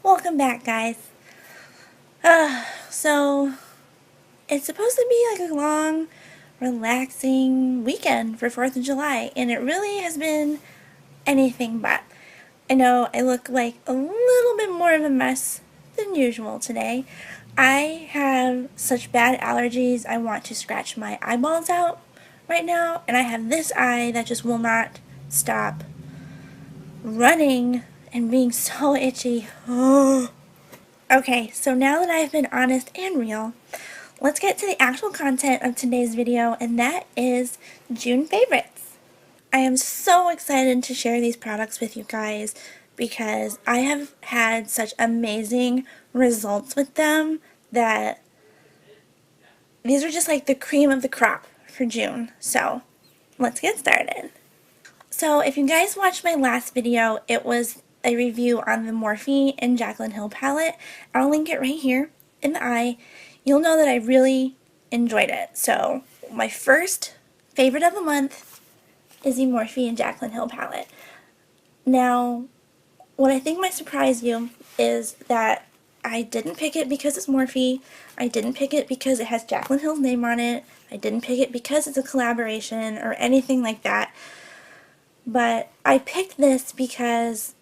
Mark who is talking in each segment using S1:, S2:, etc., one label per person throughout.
S1: Welcome back, guys. So it's supposed to be like a long, relaxing weekend for 4th of July, and it really has been anything but. I know I look like a little bit more of a mess than usual today. I have such bad allergies, I want to scratch my eyeballs out right now, and I have this eye that just will not stop running and being so itchy. Okay, so now that I've been honest and real, let's get to the actual content of today's video, and that is June favorites. I am so excited to share these products with you guys because I have had such amazing results with them that these are just like the cream of the crop for June. So let's get started. So if you guys watched my last video, it was a review on the Morphe and Jaclyn Hill palette. I'll link it right here in the eye. You'll know that I really enjoyed it. So my first favorite of the month is the Morphe and Jaclyn Hill palette. Now, what I think might surprise you is that I didn't pick it because it's Morphe. I didn't pick it because it has Jaclyn Hill's name on it. I didn't pick it because it's a collaboration or anything like that. But I picked this because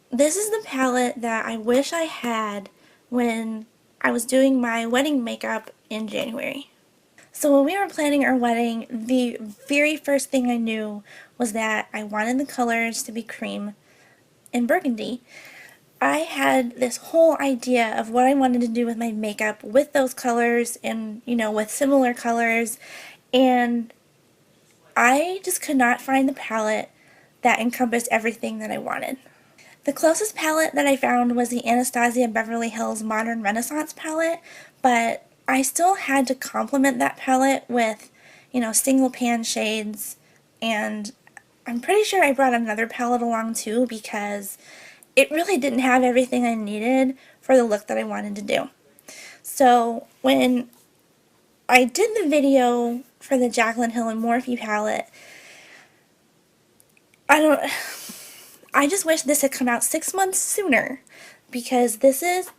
S1: this is the palette that I wish I had when I was doing my wedding makeup in January. So when we were planning our wedding, the very first thing I knew was that I wanted the colors to be cream and burgundy. I had this whole idea of what I wanted to do with my makeup with those colors and, with similar colors, and I just could not find the palette that encompassed everything that I wanted. The closest palette that I found was the Anastasia Beverly Hills Modern Renaissance palette, but I still had to complement that palette with, single pan shades, and I'm pretty sure I brought another palette along too because it really didn't have everything I needed for the look that I wanted to do. So when I did the video for the Jaclyn Hill and Morphe palette, I just wish this had come out 6 months sooner because this is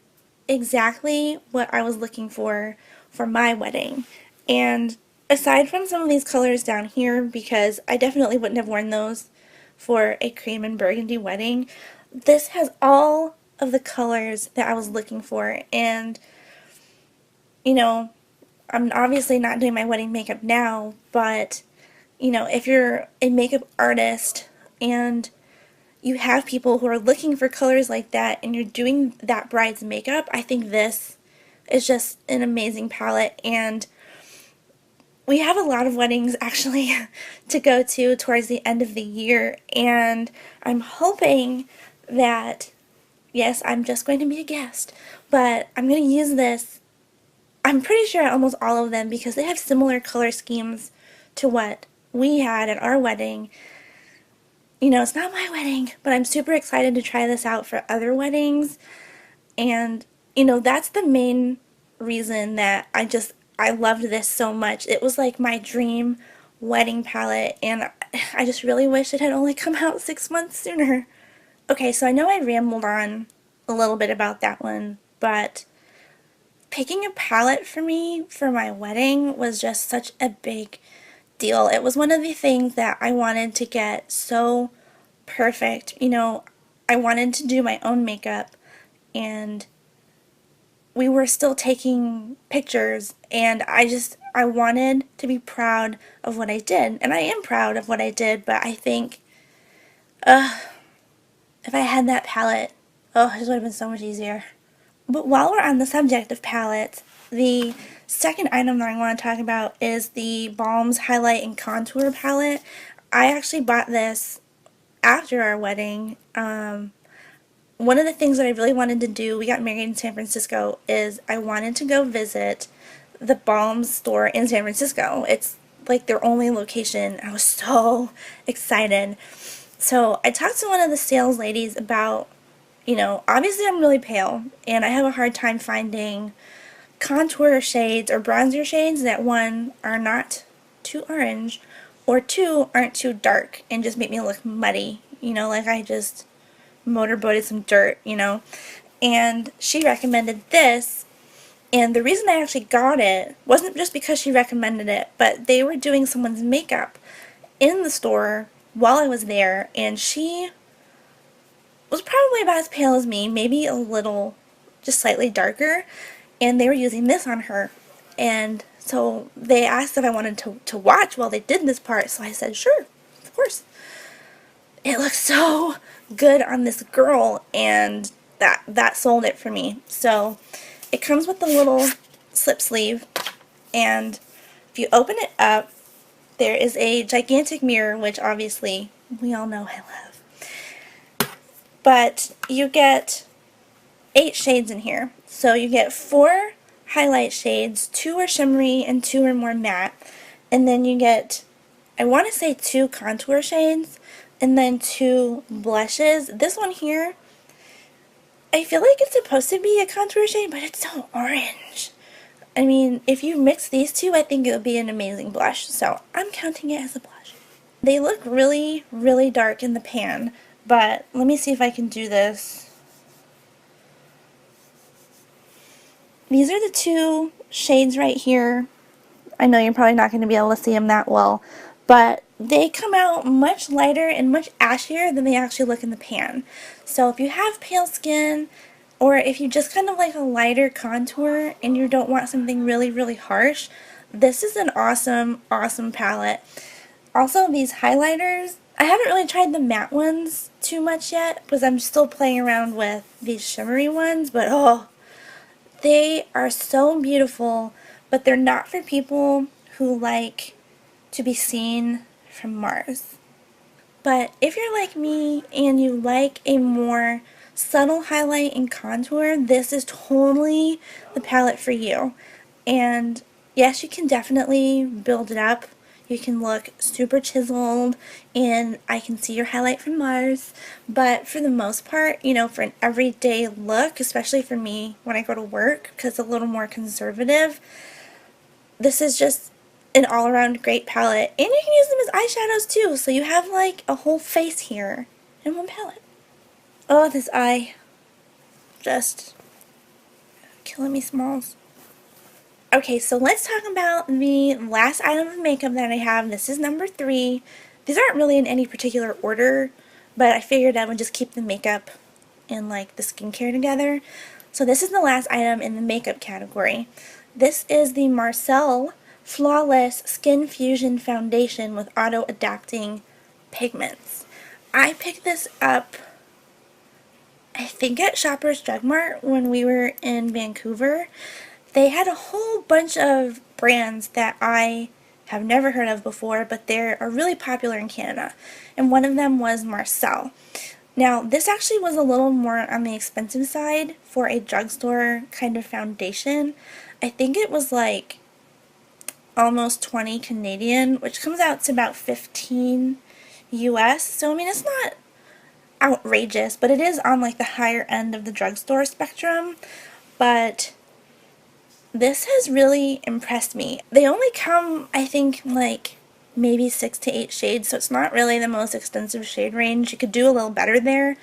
S1: exactly what I was looking for my wedding. And aside from some of these colors down here, because I definitely wouldn't have worn those for a cream and burgundy wedding, this has all of the colors that I was looking for. And, I'm obviously not doing my wedding makeup now, but, if you're a makeup artist and you have people who are looking for colors like that and you're doing that bride's makeup, I think this is just an amazing palette. And we have a lot of weddings actually to go to towards the end of the year, and I'm hoping that, yes, I'm just going to be a guest, but I'm going to use this, I'm pretty sure at almost all of them because they have similar color schemes to what we had at our wedding. It's not my wedding, but I'm super excited to try this out for other weddings. And, that's the main reason that I loved this so much. It was like my dream wedding palette, and I just really wish it had only come out 6 months sooner. Okay, so I know I rambled on a little bit about that one, but picking a palette for me for my wedding was just such a big deal. It was one of the things that I wanted to get so perfect. I wanted to do my own makeup, and we were still taking pictures, and I wanted to be proud of what I did, and I am proud of what I did, but I think, if I had that palette, it just would have been so much easier. But while we're on the subject of palettes, the second item that I want to talk about is the Balm's Highlight and Contour palette. I actually bought this after our wedding. One of the things that I really wanted to do, we got married in San Francisco, is I wanted to go visit the Balm store in San Francisco. It's like their only location. I was so excited. So I talked to one of the sales ladies about, obviously I'm really pale and I have a hard time finding contour shades or bronzer shades that, one, are not too orange, or two, aren't too dark and just make me look muddy, like I just motorboated some dirt. and she recommended this. And the reason I actually got it wasn't just because she recommended it, but they were doing someone's makeup in the store while I was there, and she was probably about as pale as me, maybe a little, just slightly darker, and they were using this on her. And so they asked if I wanted to watch while they did this part, so I said, sure, of course. It looks so good on this girl, and that sold it for me. So it comes with the little slip sleeve, and if you open it up, there is a gigantic mirror, which obviously we all know I love. But you get 8 shades in here. So you get 4 highlight shades, 2 are shimmery and 2 are more matte. And then you get, I want to say 2 contour shades and then 2 blushes. This one here, I feel like it's supposed to be a contour shade, but it's so orange. I mean, if you mix these two, I think it would be an amazing blush. So I'm counting it as a blush. They look really, really dark in the pan, but let me see if I can do this. These are the 2 shades right here. I know you're probably not going to be able to see them that well, but they come out much lighter and much ashier than they actually look in the pan. So if you have pale skin, or if you just kind of like a lighter contour and you don't want something really, really harsh, this is an awesome, awesome palette. Also, these highlighters, I haven't really tried the matte ones too much yet because I'm still playing around with these shimmery ones, but oh, they are so beautiful, but they're not for people who like to be seen from Mars. But if you're like me and you like a more subtle highlight and contour, this is totally the palette for you. And yes, you can definitely build it up. You can look super chiseled, and I can see your highlight from Mars. But for the most part, you know, for an everyday look, especially for me when I go to work, because it's a little more conservative, this is just an all-around great palette. And you can use them as eyeshadows too, so you have like a whole face here in one palette. Oh, this eye. Just killing me smalls. Okay, so let's talk about the last item of makeup that I have. This is number 3. These aren't really in any particular order, but I figured I would just keep the makeup and like the skincare together. So this is the last item in the makeup category. This is the Marcelle Flawless Skin Fusion Foundation with auto-adapting pigments. I picked this up, I think, at Shoppers Drug Mart when we were in Vancouver. They had a whole bunch of brands that I have never heard of before, but they are really popular in Canada. And one of them was Marcelle. Now, this actually was a little more on the expensive side for a drugstore kind of foundation. I think it was like almost 20 Canadian, which comes out to about 15 US. So, I mean, it's not outrageous, but it is on like the higher end of the drugstore spectrum. But this has really impressed me. They only come, I think, like maybe 6 to 8 shades, so it's not really the most extensive shade range. You could do a little better there,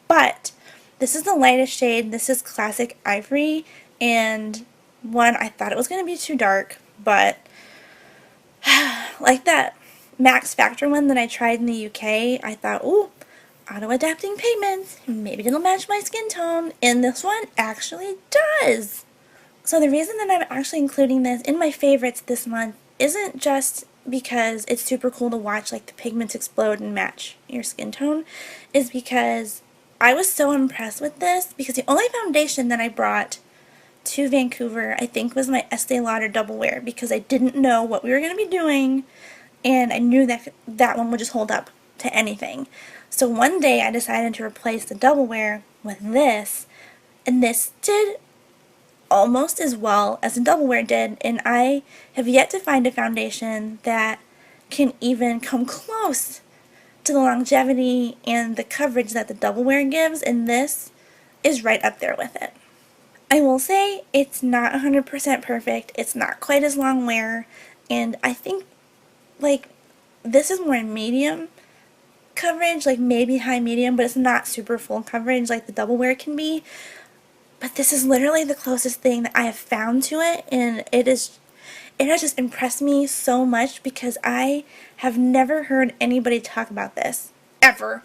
S1: but this is the lightest shade. This is Classic Ivory, and one, I thought it was going to be too dark, but like that Max Factor one that I tried in the UK, I thought, ooh, auto-adapting pigments, maybe it'll match my skin tone, and this one actually does. So the reason that I'm actually including this in my favorites this month isn't just because it's super cool to watch like the pigments explode and match your skin tone, is because I was so impressed with this because the only foundation that I brought to Vancouver, I think, was my Estee Lauder Double Wear, because I didn't know what we were going to be doing, and I knew that that one would just hold up to anything. So one day I decided to replace the Double Wear with this, and this did almost as well as the Double Wear did, and I have yet to find a foundation that can even come close to the longevity and the coverage that the Double Wear gives, and this is right up there with it. I will say it's not 100% perfect. It's not quite as long wear, and I think like this is more medium coverage, like maybe high medium, but it's not super full coverage like the Double Wear can be. but this is literally the closest thing that I have found to it, and it has just impressed me so much because I have never heard anybody talk about this, ever.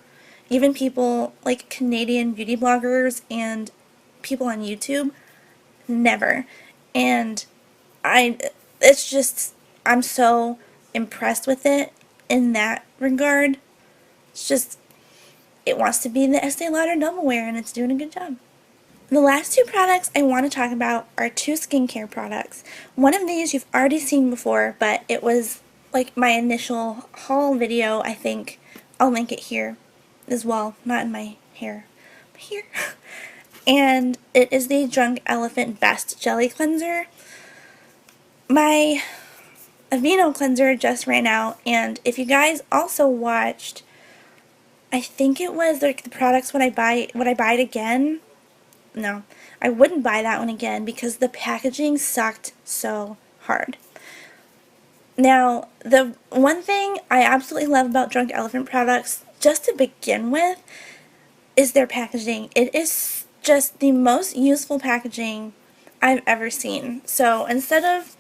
S1: Even people like Canadian beauty bloggers and people on YouTube, never. And I, it's just, I'm so impressed with it in that regard. It's just, it wants to be the Estee Lauder Double Wear, and it's doing a good job. The last two products I want to talk about are two skincare products. One of these you've already seen before, but it was like my initial haul video, I think. I'll link it here as well, not in my hair, but here. And it is the Drunk Elephant Best Jelly Cleanser. My Aveeno cleanser just ran out, and if you guys also watched, I think it was like the products would I buy it again? No, I wouldn't buy that one again because the packaging sucked so hard. Now, the one thing I absolutely love about Drunk Elephant products, just to begin with, is their packaging. It is just the most useful packaging I've ever seen. So instead of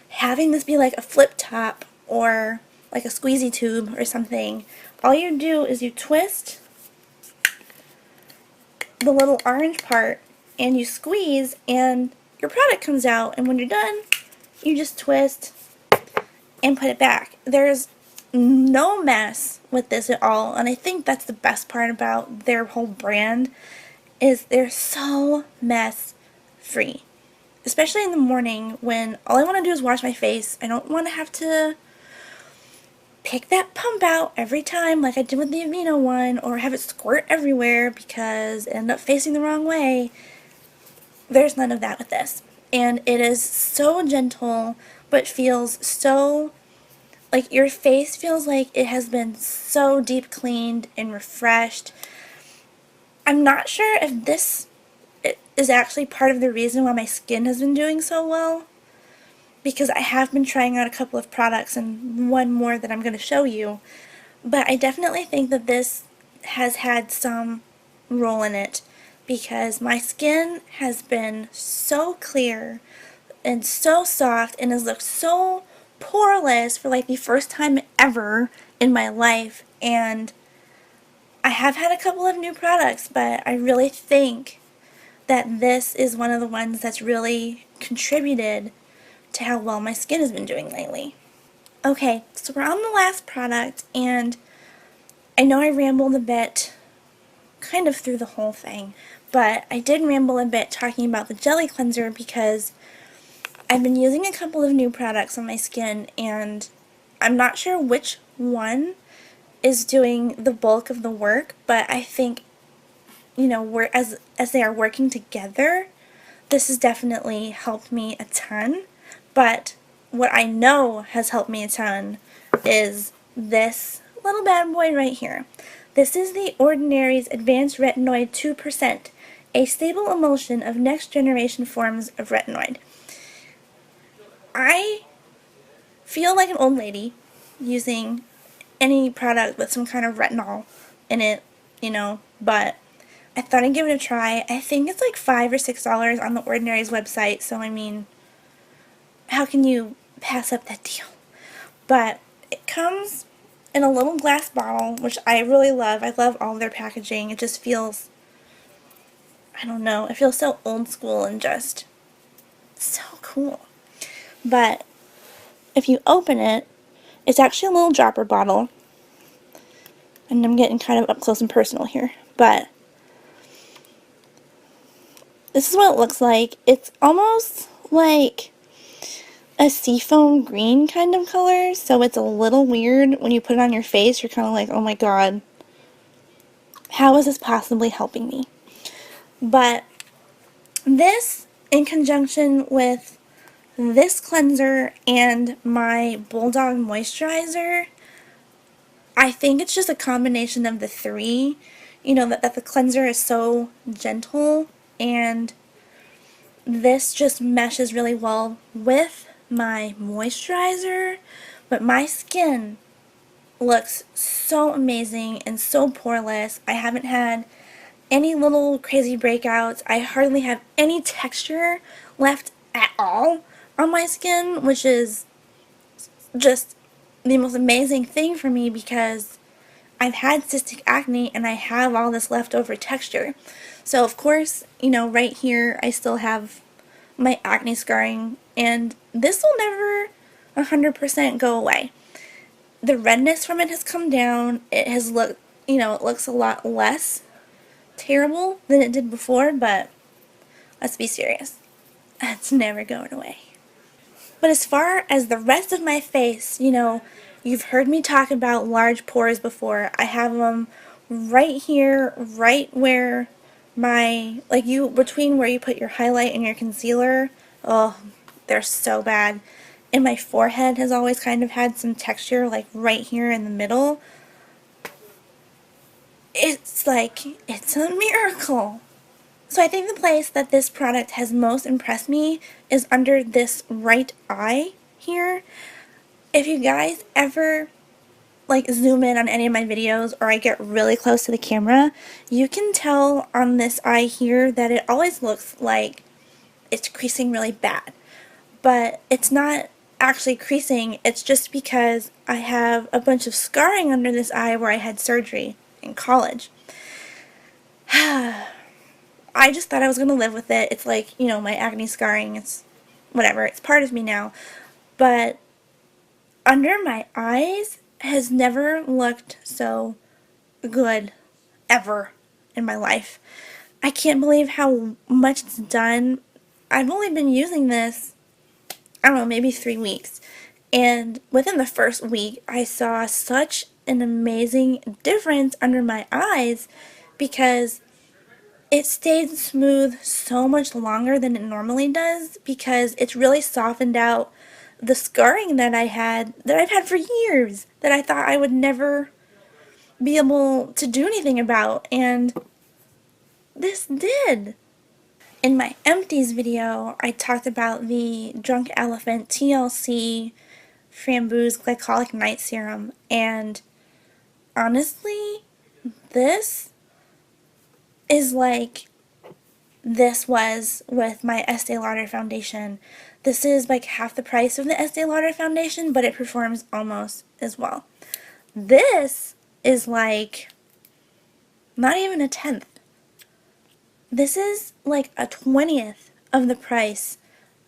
S1: having this be like a flip top or like a squeezy tube or something, all you do is you twist the little orange part and you squeeze and your product comes out, and when you're done you just twist and put it back. There's no mess with this at all, and I think that's the best part about their whole brand is they're so mess free, especially in the morning when all I want to do is wash my face. I don't want to have to pick that pump out every time like I did with the Aveeno one, or have it squirt everywhere because it ended up facing the wrong way. There's none of that with this. And it is so gentle, but feels so, like your face feels like it has been so deep cleaned and refreshed. I'm not sure if this is actually part of the reason why my skin has been doing so well, because I have been trying out a couple of products and one more that I'm going to show you, but I definitely think that this has had some role in it, because my skin has been so clear and so soft and has looked so poreless for like the first time ever in my life. And I have had a couple of new products, but I really think that this is one of the ones that's really contributed to how well my skin has been doing lately. Okay, so we're on the last product, and I know I rambled a bit kind of through the whole thing, but I did ramble a bit talking about the jelly cleanser because I've been using a couple of new products on my skin, and I'm not sure which one is doing the bulk of the work, but I think, you know, as they are working together, this has definitely helped me a ton. But what I know has helped me a ton is this little bad boy right here. This is the Ordinary's Advanced Retinoid 2%, a stable emulsion of next generation forms of retinoid. I feel like an old lady using any product with some kind of retinol in it, you know, but I thought I'd give it a try. I think it's like $5 or $6 on the Ordinary's website, so I mean, how can you pass up that deal? But it comes in a little glass bottle, which I really love. I love all their packaging. It just feels, I don't know, it feels so old school and just so cool. But if you open it, it's actually a little dropper bottle. And I'm getting kind of up close and personal here. But this is what it looks like. It's almost like a seafoam green kind of color, so it's a little weird when you put it on your face. You're kind of like, oh my god, how is this possibly helping me? But this, in conjunction with this cleanser and my Bulldog moisturizer, I think it's just a combination of the three. You know, that the cleanser is so gentle, and this just meshes really well with my moisturizer, but my skin looks so amazing and so poreless. I haven't had any little crazy breakouts. I hardly have any texture left at all on my skin, which is just the most amazing thing for me because I've had cystic acne and I have all this leftover texture. So of course, you know, right here I still have my acne scarring, and this will never 100% go away. The redness from it has come down. It has looked, you know, it looks a lot less terrible than it did before, but let's be serious. It's never going away. But as far as the rest of my face, you know, you've heard me talk about large pores before. I have them right here, right where my, like you, between where you put your highlight and your concealer. Oh, they're so bad. And my forehead has always kind of had some texture, like right here in the middle. It's like, it's a miracle. So I think the place that this product has most impressed me is under this right eye here. If you guys ever like zoom in on any of my videos or I get really close to the camera, you can tell on this eye here that it always looks like it's creasing really bad. But it's not actually creasing, it's just because I have a bunch of scarring under this eye where I had surgery in college. I just thought I was going to live with it. It's like, you know, my acne scarring, it's whatever, it's part of me now. But under my eyes has never looked so good ever in my life. I can't believe how much it's done. I've only been using this, I don't know, maybe 3 weeks. And within the first week, I saw such an amazing difference under my eyes because it stayed smooth so much longer than it normally does because it's really softened out the scarring that I've had for years, that I thought I would never be able to do anything about, and this did. In my empties video, I talked about the Drunk Elephant TLC Framboos Glycolic Night Serum, and honestly, this is like this was with my Estee Lauder foundation. This is like half the price of the Estee Lauder foundation, but it performs almost as well. This is like not even a tenth. This is like a 20th of the price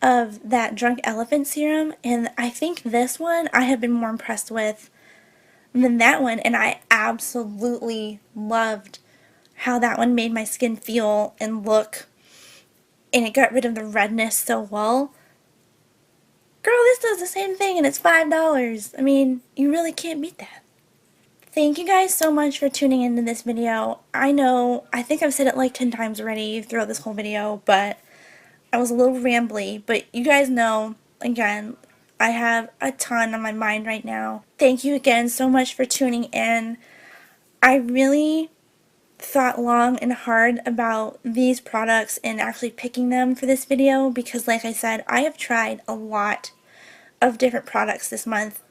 S1: of that Drunk Elephant serum, and I think this one I have been more impressed with than that one, and I absolutely loved how that one made my skin feel and look, and it got rid of the redness so well. Girl, this does the same thing and it's $5. I mean, you really can't beat that. Thank you guys so much for tuning into this video. I know, I think I've said it like 10 times already throughout this whole video, but I was a little rambly, but you guys know, again, I have a ton on my mind right now. Thank you again so much for tuning in. I really thought long and hard about these products and actually picking them for this video because, like I said, I have tried a lot of different products this month.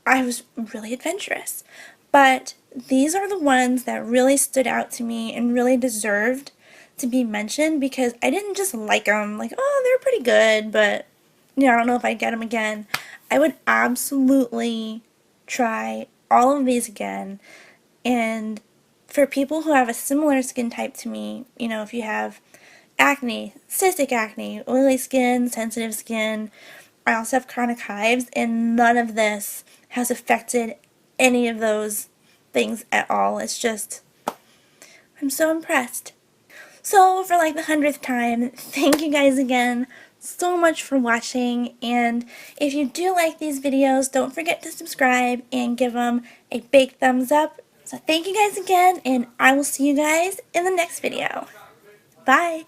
S1: I was really adventurous, but these are the ones that really stood out to me and really deserved to be mentioned because I didn't just like them, like, oh, they're pretty good, but, you know, I don't know if I'd get them again. I would absolutely try all of these again, and for people who have a similar skin type to me, you know, if you have acne, cystic acne, oily skin, sensitive skin, I also have chronic hives, and none of this has affected any of those things at all. It's just, I'm so impressed. So for like the 100th time, thank you guys again so much for watching, and if you do like these videos, don't forget to subscribe and give them a big thumbs up. So thank you guys again, and I will see you guys in the next video. Bye!